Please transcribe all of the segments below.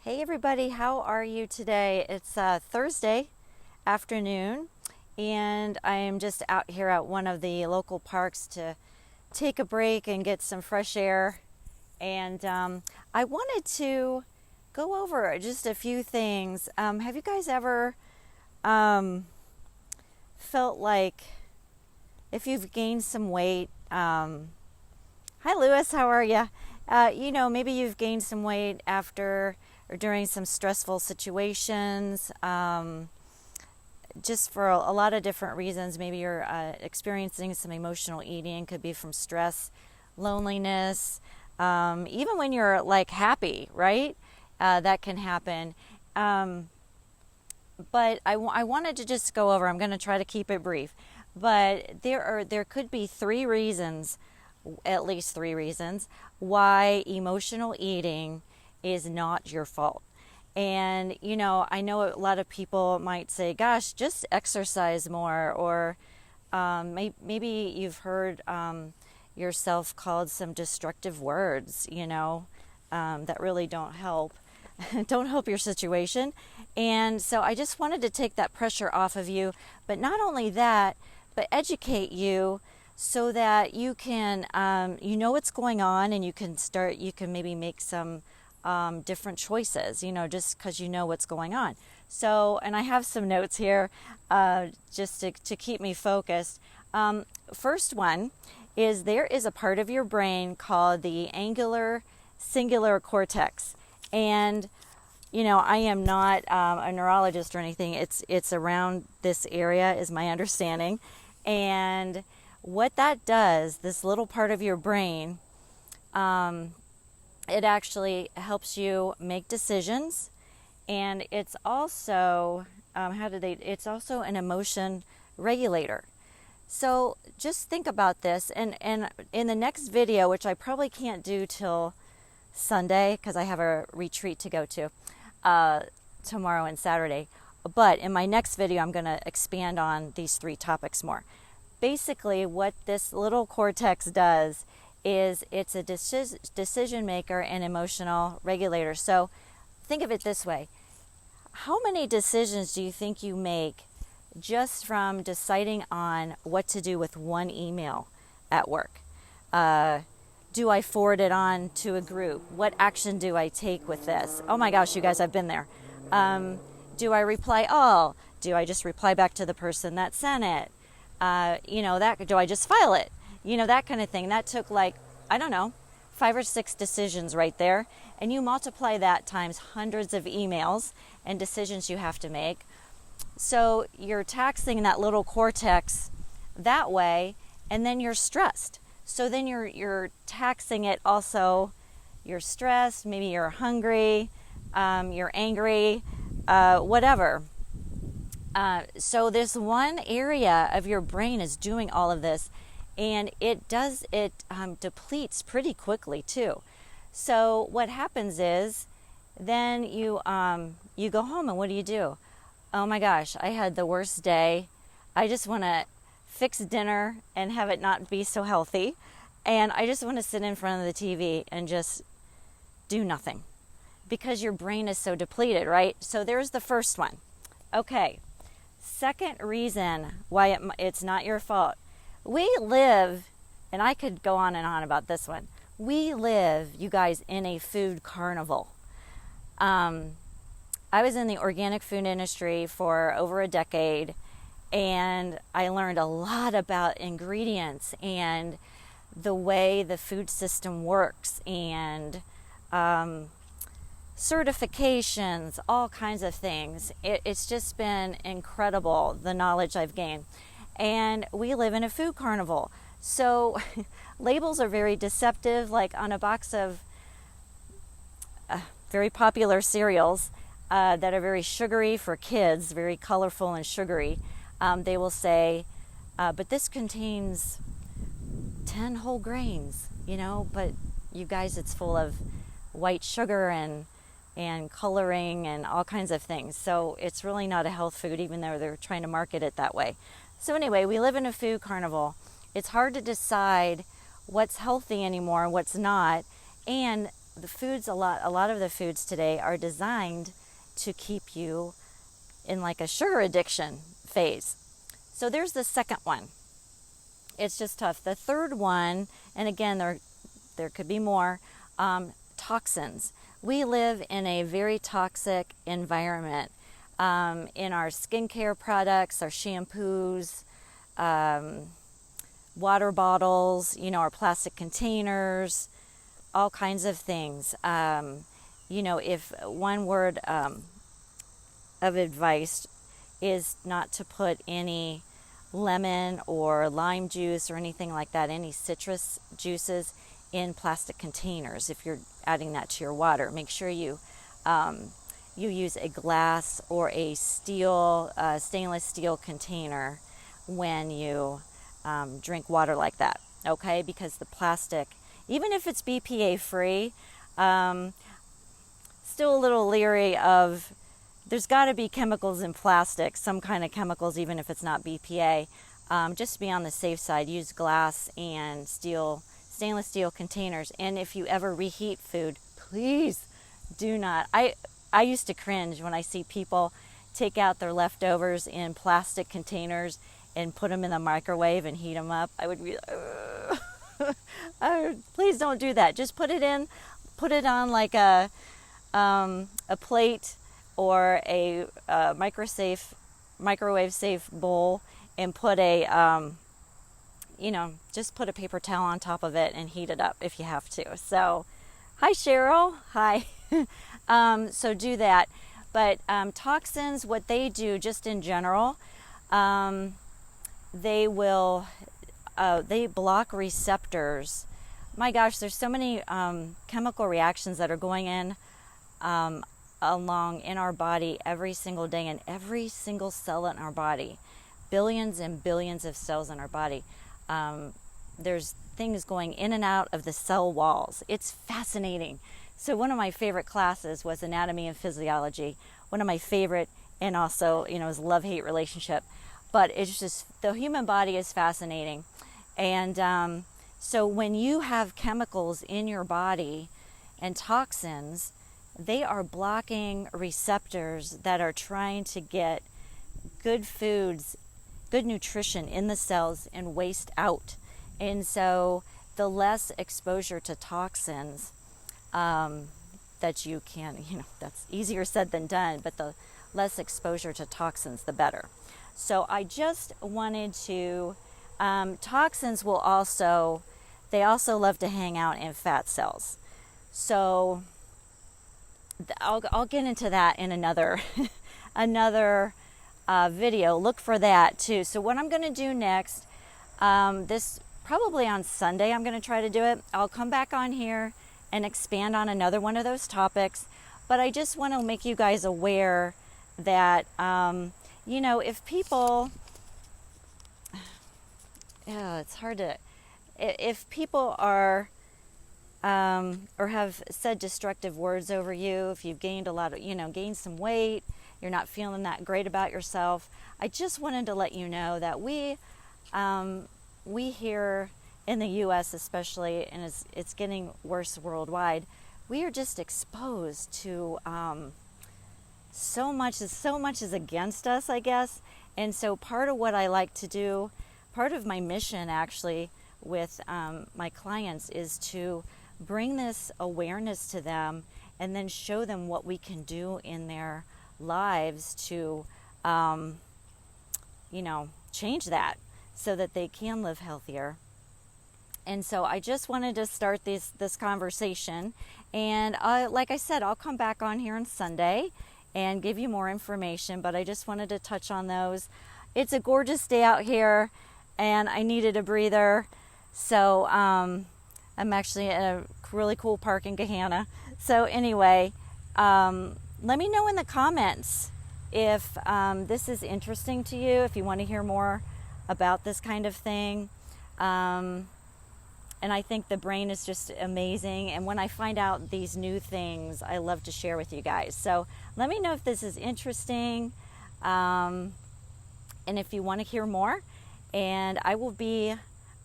Hey everybody, how are you today? It's Thursday afternoon, and I am just out here at one of the local parks to take a break and get some fresh air. And I wanted to go over just a few things. Have you guys ever um, felt like if you've gained some weight? Hi, Lewis, how are you? Maybe you've gained some weight after or during some stressful situations, just for a lot of different reasons. Maybe you're experiencing some emotional eating, could be from stress, loneliness, even when you're like happy, right? That can happen. But I wanted to just go over, I'm going to try to keep it brief, but there could be three reasons, at least three reasons, why emotional eating is not your fault. And, I know a lot of people might say, gosh, just exercise more, or maybe you've heard yourself called some destructive words, that really don't help. Don't help your situation. And so I just wanted to take that pressure off of you. But not only that, but educate you so that you can, what's going on, and you can maybe make some different choices, just because you know what's going on. So, and I have some notes here just to keep me focused. First one is there is a part of your brain called the angular cingulate cortex. And, I am not a neurologist or anything. It's around this area is my understanding. And what that does, this little part of your brain, it actually helps you make decisions, and it's also it's also an emotion regulator. So just think about this, and in the next video, which I probably can't do till Sunday because I have a retreat to go to tomorrow and Saturday, but in my next video I'm going to expand on these three topics more. Basically, what this little cortex does is it's a decision maker and emotional regulator. So think of it this way. How many decisions do you think you make just from deciding on what to do with one email at work? Do I forward it on to a group? What action do I take with this? Oh my gosh, you guys, I've been there. Do I reply all? Do I just reply back to the person that sent it? Do I just file it? That kind of thing. That took 5 or 6 decisions right there. And you multiply that times hundreds of emails and decisions you have to make. So you're taxing that little cortex that way, and then you're stressed. So then you're taxing it also. You're stressed, maybe you're hungry, you're angry, whatever. So this one area of your brain is doing all of this, and it depletes pretty quickly too. So what happens is then you go home, and what do? Oh my gosh, I had the worst day. I just want to fix dinner and have it not be so healthy, and I just want to sit in front of the TV and just do nothing because your brain is so depleted, right? So there's the first one. Okay. Second reason why it's not your fault. We live, and I could go on and on about this one. We live, you guys, in a food carnival. I was in the organic food industry for over a decade, and I learned a lot about ingredients and the way the food system works, and certifications, all kinds of things. It's just been incredible, the knowledge I've gained. And we live in a food carnival. So labels are very deceptive. Like on a box of very popular cereals that are very sugary for kids, very colorful and sugary, they will say, but this contains 10 whole grains, but you guys, it's full of white sugar and coloring and all kinds of things. So it's really not a health food, even though they're trying to market it that way. So anyway, we live in a food carnival. It's hard to decide what's healthy anymore and what's not. And the foods, a lot of the foods today are designed to keep you in like a sugar addiction phase. So there's the second one. It's just tough. The third one, and again, there could be more, toxins. We live in a very toxic environment. In our skincare products, our shampoos, water bottles, our plastic containers, all kinds of things. If one word of advice is not to put any lemon or lime juice or anything like that, any citrus juices in plastic containers. If you're adding that to your water, make sure you use a glass or a stainless steel container when you drink water like that, okay? Because the plastic, even if it's BPA free, still a little leery of, there's got to be chemicals in plastic, some kind of chemicals, even if it's not BPA. Just to be on the safe side, use glass and stainless steel containers. And if you ever reheat food, please do not. I used to cringe when I see people take out their leftovers in plastic containers and put them in the microwave and heat them up. I would be please don't do that. Just put it on like a plate or a microwave safe bowl, and put just put a paper towel on top of it and heat it up if you have to. So, hi Cheryl, hi. So do that. But toxins, what they do just in general, they block receptors. My gosh, there's so many chemical reactions that are going in along in our body every single day, in every single cell in our body. Billions and billions of cells in our body. There's things going in and out of the cell walls. It's fascinating. So one of my favorite classes was anatomy and physiology. One of my favorite, and also, is love-hate relationship. But it's just, the human body is fascinating. And so when you have chemicals in your body and toxins, they are blocking receptors that are trying to get good foods, good nutrition in the cells and waste out. And so the less exposure to toxins that you can, that's easier said than done, but the less exposure to toxins, the better. So I just wanted to, toxins will also, they also love to hang out in fat cells. So I'll get into that in another video. Look for that too. So what I'm going to do next, this probably on Sunday, I'm going to try to do it. I'll come back on here and expand on another one of those topics. But I just want to make you guys aware that, if people, it's hard to, if people are, or have said destructive words over you, if you've gained a lot of, gained some weight, you're not feeling that great about yourself, I just wanted to let you know that we here in the U.S. especially, and it's getting worse worldwide, we are just exposed to so much is against us, I guess. And so part of what I like to do, part of my mission actually with my clients, is to bring this awareness to them and then show them what we can do in their lives to change that so that they can live healthier. And so I just wanted to start this conversation, and like I said, I'll come back on here on Sunday and give you more information, but I just wanted to touch on those. It's a gorgeous day out here and I needed a breather, so I'm actually at a really cool park in Gahanna. So anyway, let me know in the comments if this is interesting to you, if you want to hear more about this kind of thing. And I think the brain is just amazing. And when I find out these new things, I love to share with you guys. So let me know if this is interesting, and if you want to hear more. And I will be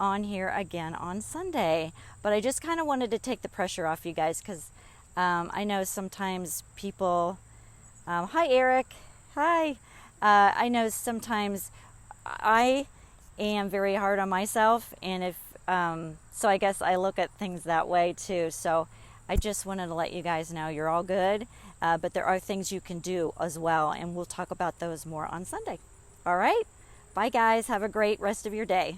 on here again on Sunday. But I just kind of wanted to take the pressure off you guys, because I know sometimes people, hi Eric, hi. I know sometimes I am very hard on myself, and if so I guess I look at things that way too. So I just wanted to let you guys know you're all good, but there are things you can do as well, and we'll talk about those more on Sunday. All right, bye guys, have a great rest of your day.